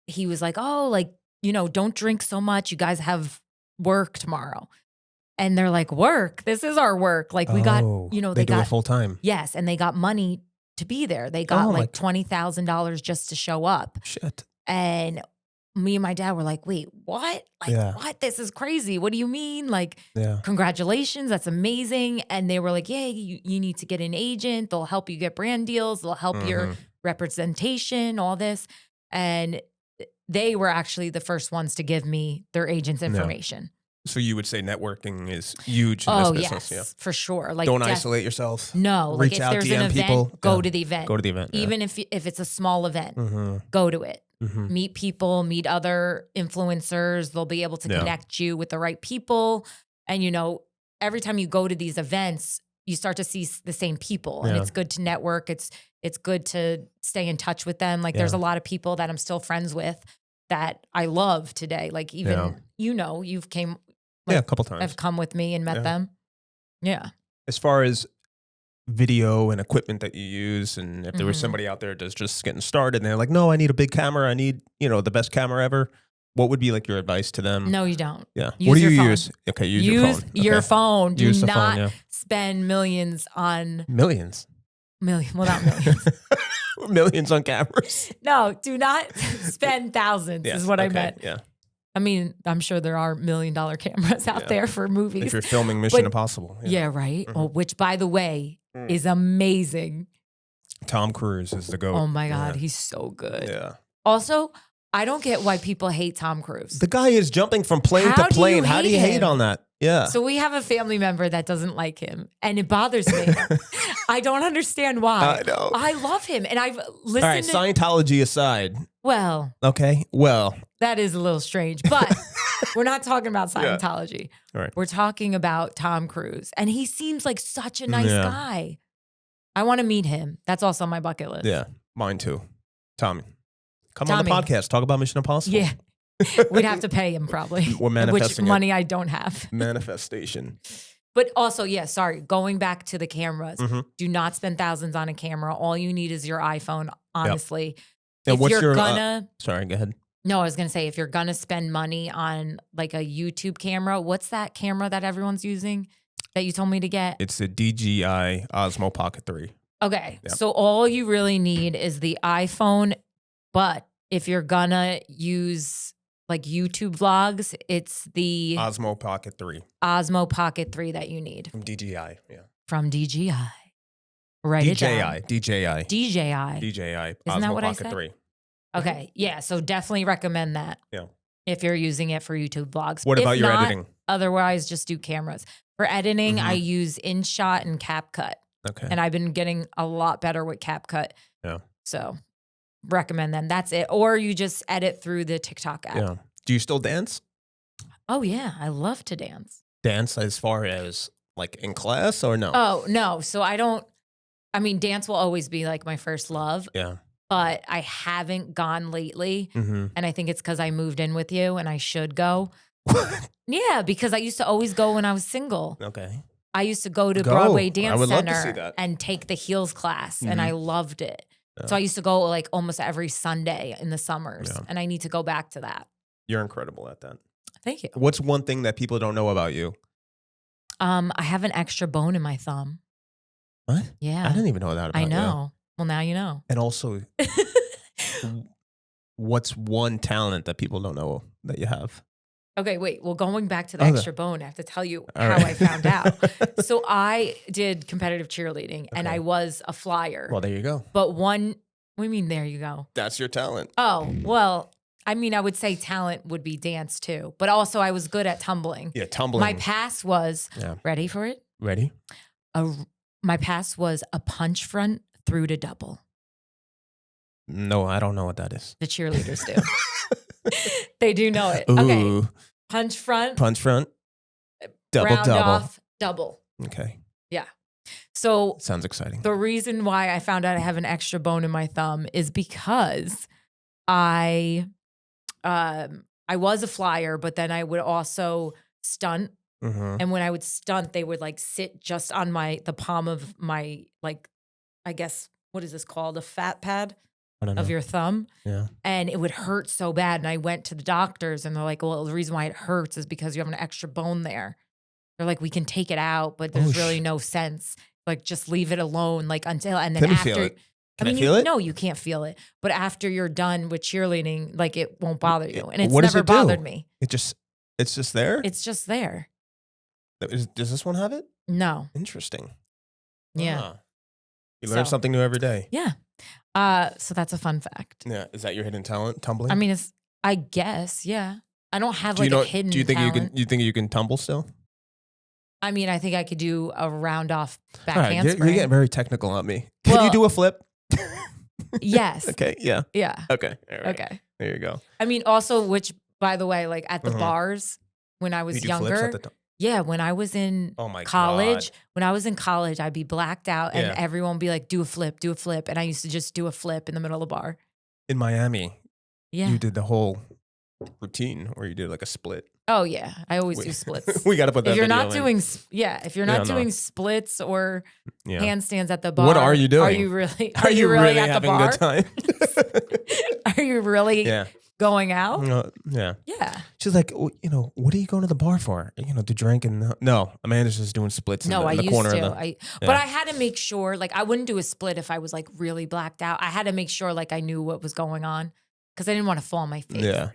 he was like, oh, like, you know, don't drink so much. You guys have work tomorrow. And they're like, work? This is our work. Like we got, you know, they got it full time. Yes. And they got money to be there. They got like $20,000 just to show up. Shit. And me and my dad were like, wait, what? Like, what? This is crazy. What do you mean? Like, congratulations. That's amazing. And they were like, yeah, you need to get an agent. They'll help you get brand deals. They'll help your representation, all this. And they were actually the first ones to give me their agent's information. So you would say networking is huge in this business? Yes, for sure. Like, don't isolate yourself. No, reach like if out, there's DM an event, people. go to the event. Go to the event. Even if it's a small event, go to it. Meet people, meet other influencers. They'll be able to connect you with the right people. And, you know, every time you go to these events, you start to see the same people. And it's good to network. It's good to stay in touch with them. Like there's a lot of people that I'm still friends with that I love today. Like even, you know, you've came. Like, a couple times. Have come with me and met them. Yeah. As far as video and equipment that you use, and if there was somebody out there that's just getting started and they're like, no, I need a big camera. I need, you know, the best camera ever. What would be like your advice to them? No, you don't. Yeah. What do you use? Okay, use your phone. Your phone. Do use not spend millions on... Millions? Well, not millions. Millions on cameras. No, do not spend thousands is what I meant. Yeah. I mean, I'm sure there are $1 million cameras out there for movies. If you're filming Mission Impossible. Yeah, right. Oh, which, by the way, is amazing. Tom Cruise is the GOAT. Oh my God, he's so good. Yeah. Also, I don't get why people hate Tom Cruise. The guy is jumping from plane to plane. How do you hate on that? Yeah. So we have a family member that doesn't like him, and it bothers me. I don't understand why. I know. I love him, and I've listened. All right, Scientology aside. Well. Okay. Well. That is a little strange, but we're not talking about Scientology. All right. We're talking about Tom Cruise, and he seems like such a nice guy. I want to meet him. That's also on my bucket list. Yeah, mine too. Tommy, come on the podcast. Talk about Mission Impossible. Yeah. We'd have to pay him probably. We're manifesting which money I don't have. Manifestation. But also, going back to the cameras. Do not spend thousands on a camera. All you need is your iPhone, honestly. And if what's you're your, gonna... sorry, go ahead. No, I was going to say, if you're going to spend money on like a YouTube camera, what's that camera that everyone's using that you told me to get? It's the DJI Osmo Pocket 3. Okay. Yep. So all you really need is the iPhone. But if you're going to use like YouTube vlogs, it's the Osmo Pocket 3. Osmo Pocket 3 that you need. From DJI. Yeah. From DJI. Write it down. DJI. Isn't Osmo that what Pocket I said? 3. Okay. Yeah. So definitely recommend that. Yeah. If you're using it for YouTube vlogs. What about your editing? Otherwise, just do cameras. For editing, I use InShot and CapCut. Okay. And I've been getting a lot better with CapCut. Yeah. So recommend them. That's it. Or you just edit through the TikTok app. Yeah. Do you still dance? Oh, yeah. I love to dance. Dance as far as like in class or no? Oh, no. So dance will always be like my first love. Yeah. But I haven't gone lately. And I think it's because I moved in with you and I should go. Yeah, because I used to always go when I was single. Okay. I used to go to Broadway Dance Center love to see that. And take the heels class, and I loved it. So I used to go like almost every Sunday in the summers, and I need to go back to that. You're incredible at that. Thank you. What's one thing that people don't know about you? I have an extra bone in my thumb. What? Yeah. I didn't even know that about you. I know. Well, now you know. And also, what's one talent that people don't know that you have? Okay, wait. Well, going back to the extra bone, I have to tell you how I found out. So I did competitive cheerleading, and I was a flyer. Well, there you go. But what do you mean, there you go? That's your talent. Oh, well, I mean, I would say talent would be dance too, but also I was good at tumbling. Yeah, tumbling. My pass was, ready for it? Ready? My pass was a punch front through to double. No, I don't know what that is. The cheerleaders do. They do know it. Ooh. Okay. Punch front. Double, round double. off, double. Okay. Yeah. So sounds exciting. The reason why I found out I have an extra bone in my thumb is because I was a flyer, but then I would also stunt. And when I would stunt, they would like sit just on the palm of my, like, I guess, what is this called? A fat pad of your thumb. Yeah. And it would hurt so bad. And I went to the doctors and they're like, well, the reason why it hurts is because you have an extra bone there. They're like, we can take it out, but there's really no sense. Like, just leave it alone, like until, and then after. Feel it? Can I feel it? No, you can't feel it. But after you're done with cheerleading, like it won't bother you. And it's what never bothered me. It's just there? It's just there. Does this one have it? No. Interesting. Yeah. You learn something new every day. Yeah. So that's a fun fact. Yeah. Is that your hidden talent, tumbling? I mean, I guess, yeah. I don't have a hidden talent. You think you can tumble still? I mean, I think I could do a round off back All right, handspring. you're getting very technical on me. Can you do a flip? Yes. Okay. Yeah. Yeah. Okay. All right. Okay. There you go. I mean, also, which, by the way, like at the bars when I was younger. Yeah, when I was in college, I'd be blacked out and everyone would be like, do a flip. And I used to just do a flip in the middle of the bar. In Miami, you did the whole routine where you did like a split. Oh, yeah. I always do splits. We got to put that if you're video not doing, in. If you're not doing splits or handstands at the bar. What are you doing? Are you really at having the bar? a good time? Are you really going out? Yeah. Yeah. She's like, what are you going to the bar for? To drink and no. Amanda's just doing splits in the corner of the. But I had to make sure, like, I wouldn't do a split if I was like really blacked out. I had to make sure like I knew what was going on because I didn't want to fall on my face. Yeah.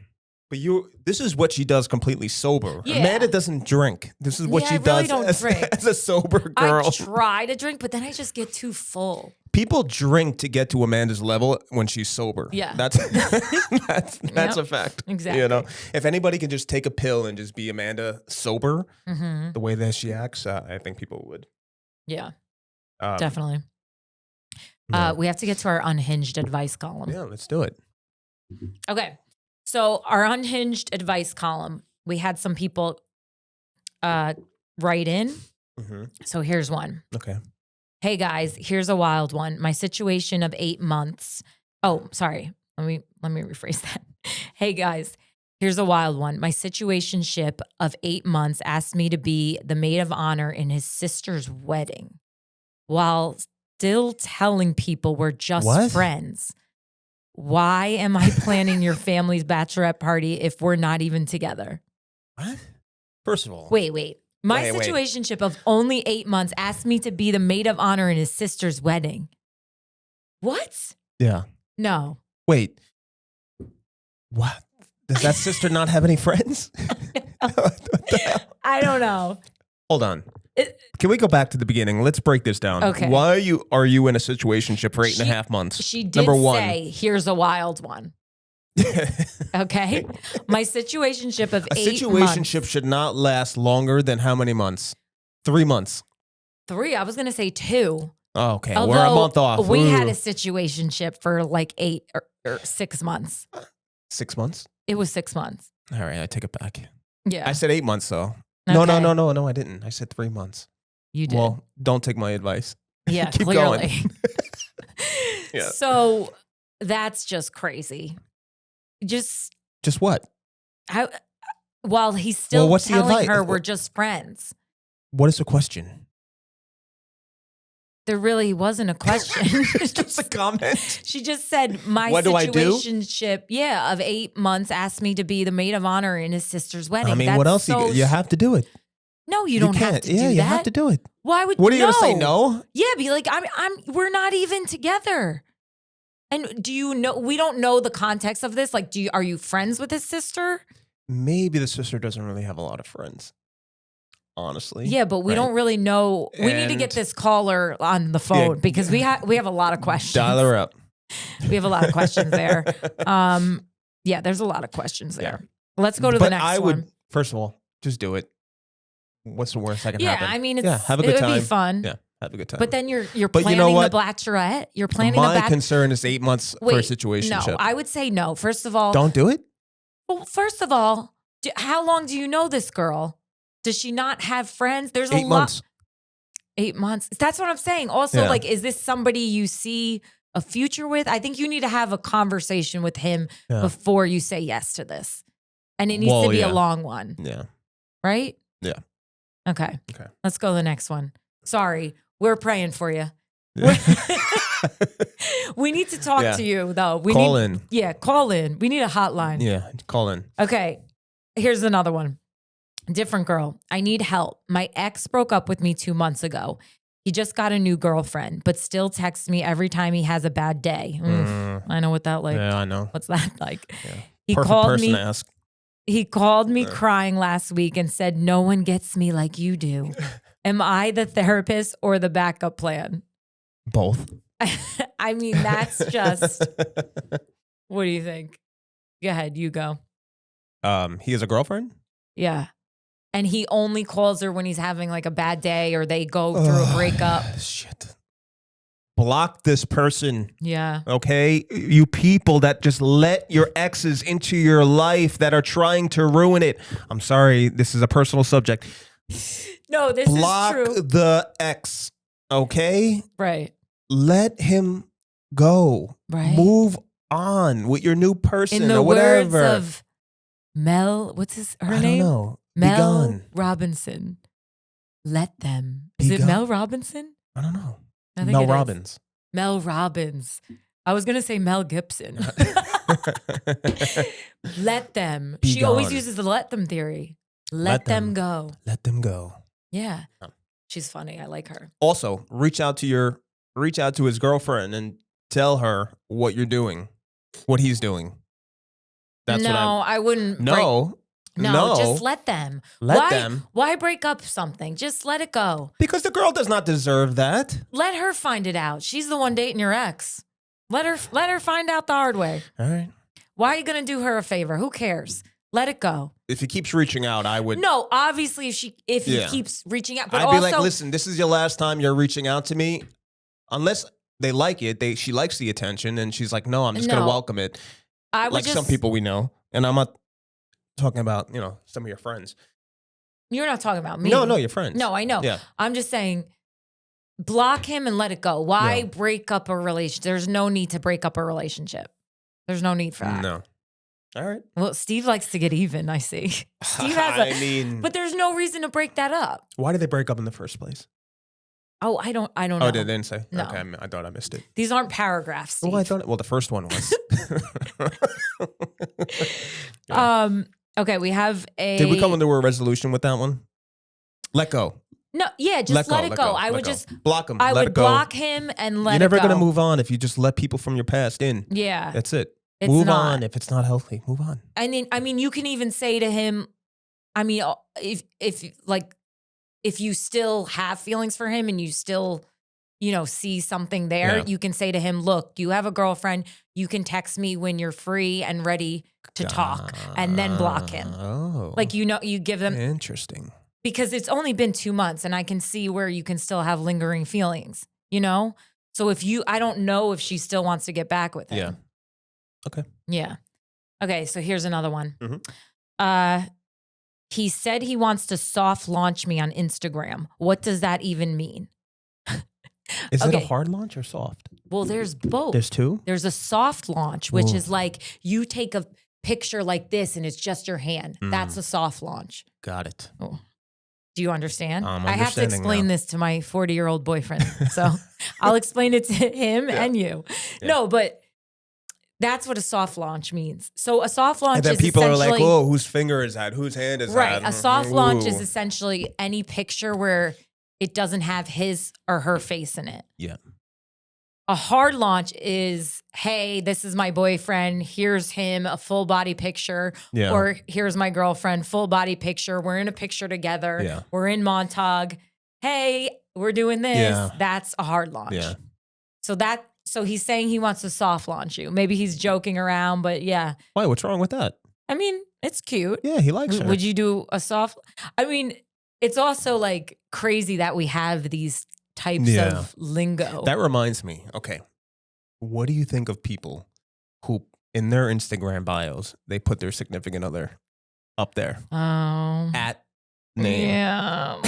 But this is what she does completely sober. Yeah. Amanda doesn't drink. This is what she really does as a sober girl. I try to drink, but then I just get too full. People drink to get to Amanda's level when she's sober. Yeah. That's a fact. Exactly. If anybody can just take a pill and just be Amanda sober, the way that she acts, I think people would. Yeah. Definitely. We have to get to our unhinged advice column. Yeah, let's do it. Okay. So our unhinged advice column, we had some people write in. So here's one. Okay. Hey guys, here's a wild one. My situation of 8 months. Oh, sorry. Let me rephrase that. Hey guys, here's a wild one. My situationship of 8 months asked me to be the maid of honor in his sister's wedding while still telling people we're just friends. Why am I planning your family's bachelorette party if we're not even together? What? First of all. Wait. My situationship of only 8 months asked me to be the maid of honor in his sister's wedding. What? Yeah. No. Wait. What? Does that sister not have any friends? What the hell? I don't know. Hold on. Can we go back to the beginning? Let's break this down. Okay. Why are you in a situationship for 8.5 months? She did say, here's a wild one. Okay. My situationship of 8 months. A situationship should not last longer than how many months? 3 months. 3. I was going to say 2. Oh, okay. Although we're a month off. We had a situationship for like 8 or 6 months. 6 months? It was 6 months. All right. I take it back. Yeah. I said 8 months though. Okay. No, I didn't. I said 3 months. You did. Well, don't take my advice. Yeah, Keep clearly. going. Yeah. So that's just crazy. Just what? While he's still what's the telling advice? her we're just friends. What is the question? There really wasn't a question. It's just a comment. She just said, my what situationship, of 8 months asked me to be the maid of honor in his sister's wedding. I mean, what else? You have to do it. No, you don't have to do that. Yeah, you have to do it. Why would? What are you gonna say? No. Yeah, be like, we're not even together. And do you know? We don't know the context of this. Like, are you friends with his sister? Maybe the sister doesn't really have a lot of friends. Honestly. Yeah, but we don't really know. We need to get this caller on the phone because we have a lot of questions. Dial her up. We have a lot of questions there. Yeah, there's a lot of questions there. Yeah. Let's go to the next one. First of all, just do it. What's the worst that can happen? Yeah, I mean, have a good time. It would be fun. Yeah, have a good time. But then you're planning the bachelorette. You're planning My concern is 8 months for a situation. No, I would say no. First of all, don't do it. Well, first of all, how long do you know this girl? Does she not have friends? There's 8 months. 8 months. That's what I'm saying. Also, like, is this somebody you see a future with? I think you need to have a conversation with him before you say yes to this. And it needs to be a long one. Yeah. Right? Yeah. Okay. Let's go to the next one. Sorry. We're praying for you. We need to talk to you, though. Call in. Yeah, call in. We need a hotline. Yeah, call in. Okay. Here's another one. Different girl. I need help. My ex broke up with me 2 months ago. He just got a new girlfriend, but still texts me every time he has a bad day. I know what that like. Yeah, I know. What's that like? Yeah. He Perfect called person me. To ask. He called me crying last week and said, "No one gets me like you do." Am I the therapist or the backup plan? Both. I mean, that's just. What do you think? Go ahead, you go. He has a girlfriend? Yeah. And he only calls her when he's having like a bad day or they go through a breakup. Shit. Block this person. Yeah. Okay? You people that just let your exes into your life that are trying to ruin it. I'm sorry. This is a personal subject. No, this Block is true. the ex. Okay? Right. Let him go. Right. Move on with your new person In the or whatever. words of Mel, what's her name? I don't know. Mel Robinson. Let them. Is it Mel Robinson? I don't know. I think Mel Robbins. Mel Robbins. I was going to say Mel Gibson. Let them. She always uses the let them theory. Let them go. Let them go. Yeah. She's funny. I like her. Also, reach out to his girlfriend and tell her what you're doing, what he's doing. That's I wouldn't. No, just let them. Let them. Why break up something? Just let it go. Because the girl does not deserve that. Let her find it out. She's the one dating your ex. Let her find out the hard way. All right. Why are you going to do her a favor? Who cares? Let it go. If he keeps reaching out, I would. No, obviously, if he keeps reaching out, but I'd be like, listen, this is your last time you're reaching out to me, unless they like it. She likes the attention, and she's like, no, I'm just going to welcome it. Some people we know, and I'm not talking about some of your friends. You're not talking about me. No, your friends. No, I know. Yeah. I'm just saying, block him and let it go. Why break up a relationship? There's no need to break up a relationship. There's no need for that. No. All right. Well, Steve likes to get even, I see. Steve has but there's no reason to break that up. Why did they break up in the first place? Oh, I don't know. Oh, they didn't say? No. Okay, I thought I missed it. These aren't paragraphs, Steve. Well, the first one was. Okay, we have a... Did we come into a resolution with that one? Let go. No, yeah, just let it go. I would just... Block him. I would block him and let it go. You're never going to move on if you just let people from your past in. Yeah. That's it. Move on. If it's not healthy, move on. I mean, you can even say to him, if you still have feelings for him and you still, see something there, you can say to him, look, you have a girlfriend. You can text me when you're free and ready to talk, and then block him. Oh. You give them. Interesting. Because it's only been 2 months and I can see where you can still have lingering feelings, So I don't know if she still wants to get back with him. Yeah. Okay. Yeah. Okay, so here's another one. Mm-hmm. He said he wants to soft launch me on Instagram. What does that even mean? Is it a hard launch or soft? Well, there's both. There's two? There's a soft launch, which is like you take a picture like this and it's just your hand. That's a soft launch. Got it. Oh. Do you understand? I have to explain this to my 40-year-old boyfriend. So I'll explain it to him and you. Yeah. No, but that's what a soft launch means. So a soft launch is and then people are like, whoa, whose finger is that? Whose hand is that? Right. A soft launch is essentially any picture where it doesn't have his or her face in it. Yeah. A hard launch is, hey, this is my boyfriend. Here's him, a full body picture. Yeah. Or here's my girlfriend, full body picture. We're in a picture together. Yeah. We're in Montauk. Hey, we're doing this. Yeah. That's a hard launch. Yeah. So that So he's saying he wants to soft launch you. Maybe he's joking around, but yeah. Why? What's wrong with that? I mean, it's cute. Yeah, he likes her. Would you do a soft? I mean, it's also like crazy that we have these types of lingo. That reminds me. Okay. What do you think of people who in their Instagram bios, they put their significant other up there? At name. Yeah.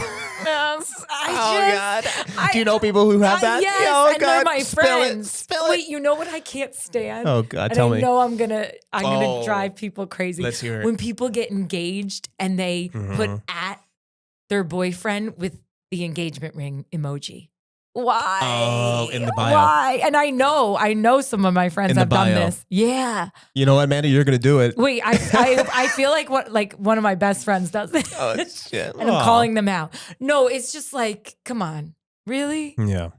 Yes. God. Do you know people who have that? Yes, oh, and God. they're my friends. Spill it. Wait, you know what I can't stand? Oh, God, and tell me. I know I'm gonna drive people crazy. Let's hear it. When people get engaged and they put at their boyfriend with the engagement ring emoji. Why? Oh, in the bio. Why? And I know some of my friends have done this. Yeah. You know what, Amanda? You're gonna do it. Wait, I feel like one of my best friends does it. Oh, shit. And I'm calling them out. No, it's just like, come on, really? Yeah.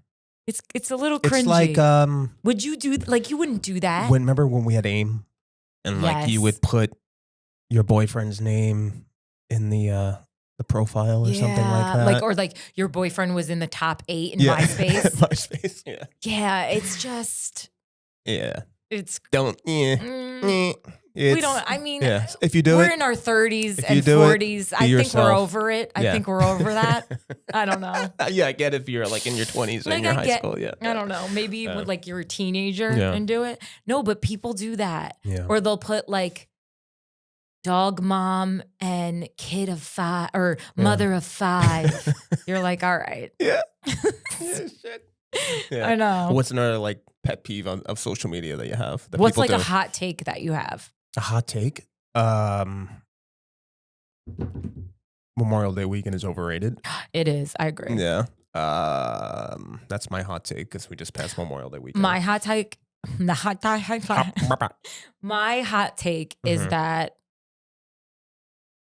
It's a little cringy. It's like would you do you wouldn't do that? Remember when we had AIM, and like you would put your boyfriend's name in the profile or something like that. Or like your boyfriend was in the top 8 in MySpace. MySpace, yeah. Yeah, it's just. Yeah. It's. Don't. Yeah. We don't. I mean, if you do we're in our 30s and 40s. I think we're over it. I think we're over that. I don't know. Yeah, I get if you're like in your 20s or in your high school. Yeah. I don't know. Maybe with like you're a teenager and do it. No, but people do that. Yeah. Or they'll put like dog mom and kid of 5 or mother of 5. You're like, all right. Yeah. Shit. Yeah. I know. What's another like pet peeve of social media that you have? That What's like a hot take that you have? A hot take? Memorial Day weekend is overrated. It is. I agree. Yeah. That's my hot take because we just passed Memorial Day weekend. My hot take. My hot take is that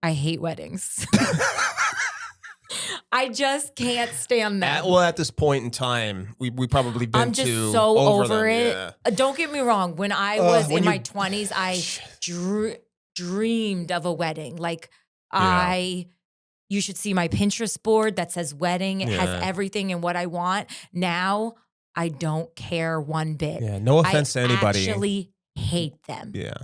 I hate weddings. I just can't stand them. At this point in time, we probably been I'm just so over it. Yeah. Don't get me wrong. When I was in my 20s, I dreamed of a wedding. Like you should see my Pinterest board that says wedding. It has everything and what I want. Now, I don't care one bit. Yeah, no offense to anybody. I actually hate them. Yeah.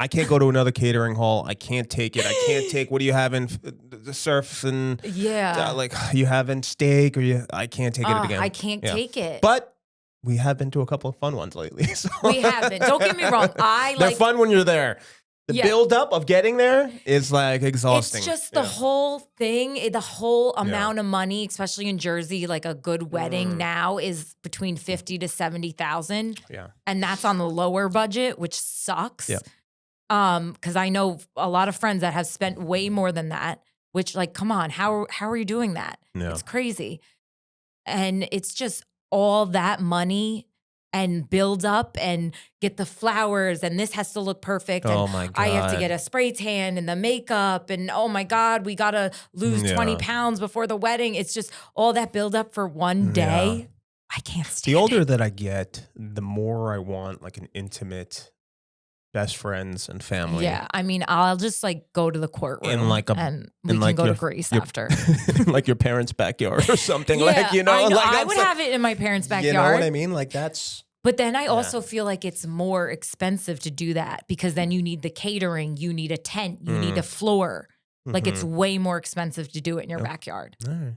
I can't go to another catering hall. I can't take it. I can't take, what are you having? The surf and like you having steak or I can't take it again. I can't take it. But we have been to a couple of fun ones lately. So. We have been. Don't get me wrong. They're fun when you're there. The build up of getting there is like exhausting. It's just the whole thing, the whole amount of money, especially in Jersey, like a good wedding now is between 50 to 70,000. Yeah. And that's on the lower budget, which sucks. Yeah. Because I know a lot of friends that have spent way more than that, which like, come on, how are you doing that? Yeah. It's crazy. And it's just all that money and build up and get the flowers and this has to look perfect. Oh and my God. I have to get a spray tan and the makeup and oh my God, we got to lose 20 pounds before the wedding. It's just all that build up for one day. Yeah. I can't stand it. The older that I get, the more I want like an intimate best friends and family. Yeah, I mean, I'll just like go to the courtroom and we can go to Greece after. Like your parents' backyard or something. Yeah, like, you know, I know. like I would have it in my parents' backyard. You know what I mean? Like that's. But then I also feel like it's more expensive to do that because then you need the catering, you need a tent, you need a floor. Like it's way more expensive to do it in your backyard. All right.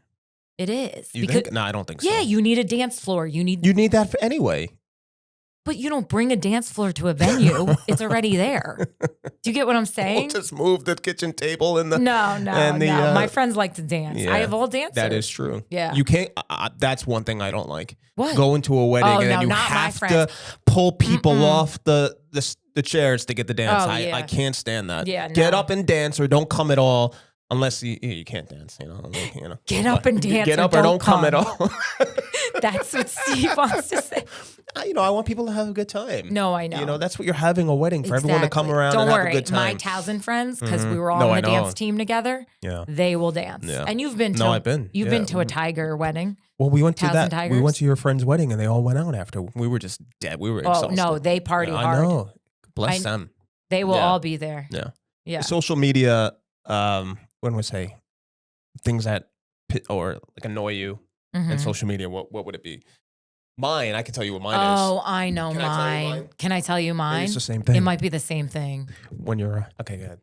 It is. You think? No, I don't think so. Yeah, you need a dance floor. You need that for anyway. But you don't bring a dance floor to a venue. It's already there. Do you get what I'm saying? We'll just move the kitchen table and the No. My friends like to dance. Yeah, I have all dancers. That is true. Yeah. You can't. That's one thing I don't like. What? Go into a wedding and then you have to pull people off the chairs to get the dance. I can't stand that. Yeah. No. Get up and dance or don't come at all. Unless you can't dance, you know. Get up and dance. Get up or don't come at all. That's what Steve wants to say. I want people to have a good time. No, I know. You know, that's what you're having a wedding for everyone to come around and have a good time. My Towson friends, because we were all on the dance team together. Yeah, they will dance. Yeah. And you've been to. No, I've been. You've been to a Tiger wedding. Well, we went to Towson that. Tigers. We went to your friend's wedding, and they all went out after. We were just dead. We were exhausted. Oh no, they party hard. I know. Bless them. They will all be there. Yeah. Yeah. Social media. When we say things that or like annoy you in social media, what would it be? Mine, I can tell you what mine is. Oh, I know mine. Can I tell you mine? It's the same thing. It might be the same thing. When you're okay, go ahead.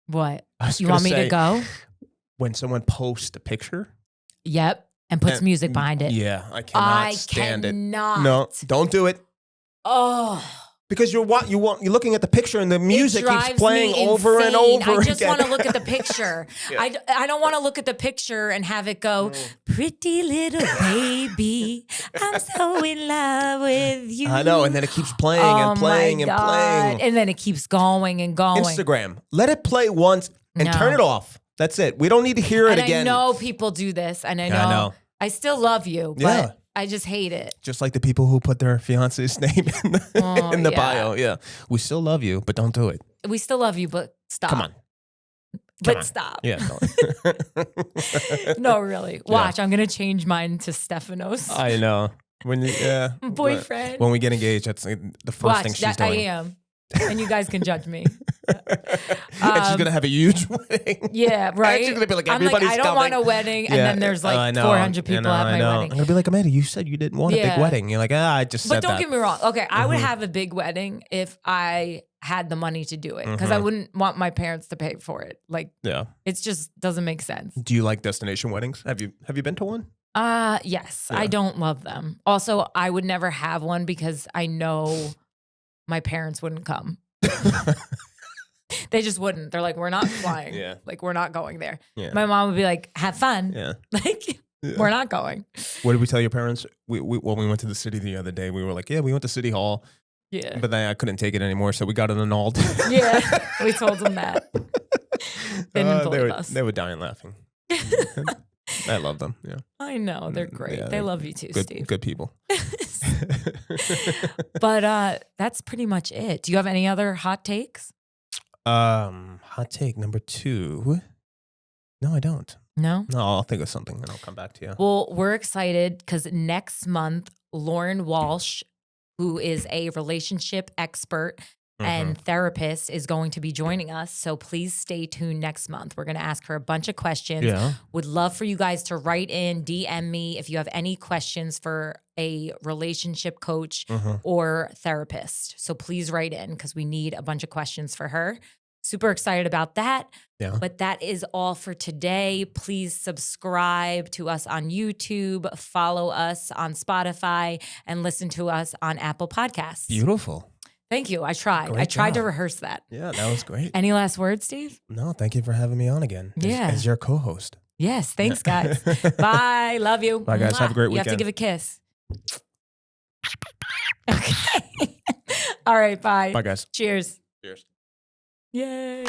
What? You want me to go? When someone posts a picture. Yep. And puts music behind it. Yeah, I cannot stand it. No, don't do it. Oh. Because you're looking at the picture and the music keeps playing over and over again. I just want to look at the picture. Yeah. I don't want to look at the picture and have it go, pretty little baby, I'm so in love with you. I know, and then it keeps playing and playing and playing. And then it keeps going and going. Instagram, let it play once and turn it off. That's it. We don't need to hear it again. I know people do this, and I know. I still love you, but I just hate it. Just like the people who put their fiance's name in the bio. Yeah. We still love you, but don't do it. We still love you, but stop. Come on. Stop. Yeah. No, really. Watch, I'm going to change mine to Stefanos. I know. Boyfriend. When we get engaged, that's the first thing she's doing. I am. And you guys can judge me. And she's going to have a huge wedding. Yeah, right? She's going to be like, everybody's I don't want a wedding. And then there's like 400 people at my wedding. I'm going to be like, Amanda, you said you didn't want a big wedding. You're like, I just said that. But don't get me wrong. Okay, I would have a big wedding if I had the money to do it. Because I wouldn't want my parents to pay for it. Like, it just doesn't make sense. Do you like destination weddings? Have you been to one? Yes. Yeah. I don't love them. Also, I would never have one because I know my parents wouldn't come. They just wouldn't. They're like, we're not flying. Yeah. Like, we're not going there. Yeah. My mom would be like, have fun. Yeah. Like, we're not going. What did we tell your parents? When we went to the city the other day, we were like, we went to City Hall. Yeah. But then I couldn't take it anymore, so we got it annulled. Yeah. We told them that. They didn't believe us. They were dying laughing. I love them. Yeah. I know. They're great. Yeah, they love you too, Steve. Good people. But that's pretty much it. Do you have any other hot takes? Hot take number 2. No, I don't. No? No, I'll think of something and I'll come back to you. Well, we're excited because next month, Lauren Walsh, who is a relationship expert and therapist, is going to be joining us. So please stay tuned next month. We're going to ask her a bunch of questions. Yeah. Would love for you guys to write in, DM me if you have any questions for a relationship coach or therapist. So please write in because we need a bunch of questions for her. Super excited about that. Yeah. But that is all for today. Please subscribe to us on YouTube, follow us on Spotify, and listen to us on Apple Podcasts. Beautiful. Thank you. I tried. Great I tried job. to rehearse that. Yeah, that was great. Any last words, Steve? No, thank you for having me on again as your co-host. Yes, thanks, guys. Bye. Love you. Bye, guys. Have a great weekend. You have to give a kiss. Okay. All right, bye. Bye, guys. Cheers. Cheers. Yay.